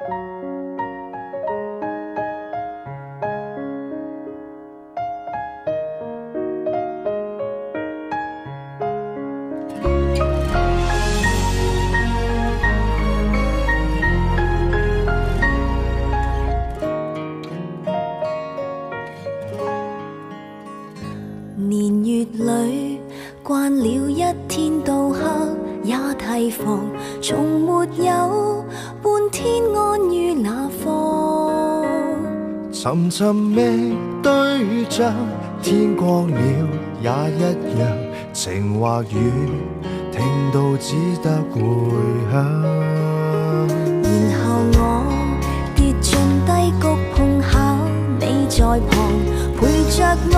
年月裏慣了一天到黑也提防，從沒有半天安於那方。沉沉覓對象，天光了也一樣，情或雨聽到只得回響。然後我跌進低谷，碰巧你在旁，陪着我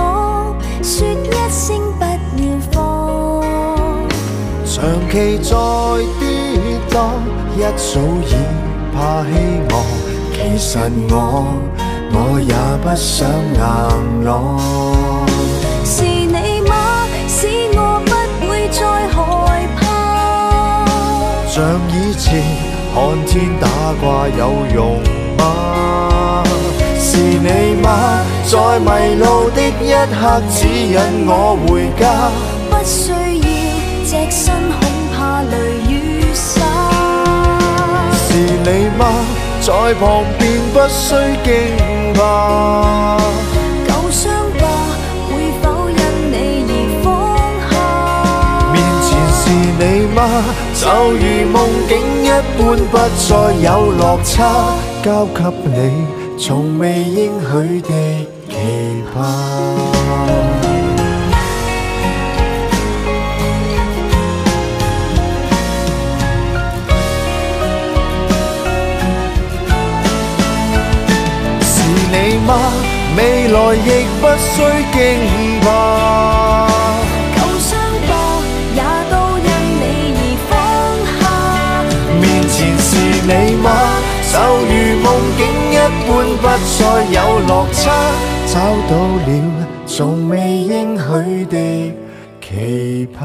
說一聲不要慌。長期在跌宕，一早已怕希望，其實我也不想硬朗。是你嗎？使我不會再害怕。像以前看天打卦有用嗎？是你嗎？在迷路的一刻指引我回家。不需要隻身，恐怕雷雨灑。是你嗎？在旁邊不需驚怕。舊傷疤會否因你而放下？面前是你嗎？就如夢境一般，不再有落差。交給你從未應許的期盼。未來亦不需驚怕，舊傷疤也都因你而放下。面前是你嗎？就如夢境一般，不再有落差。找到了從未應許的期盼。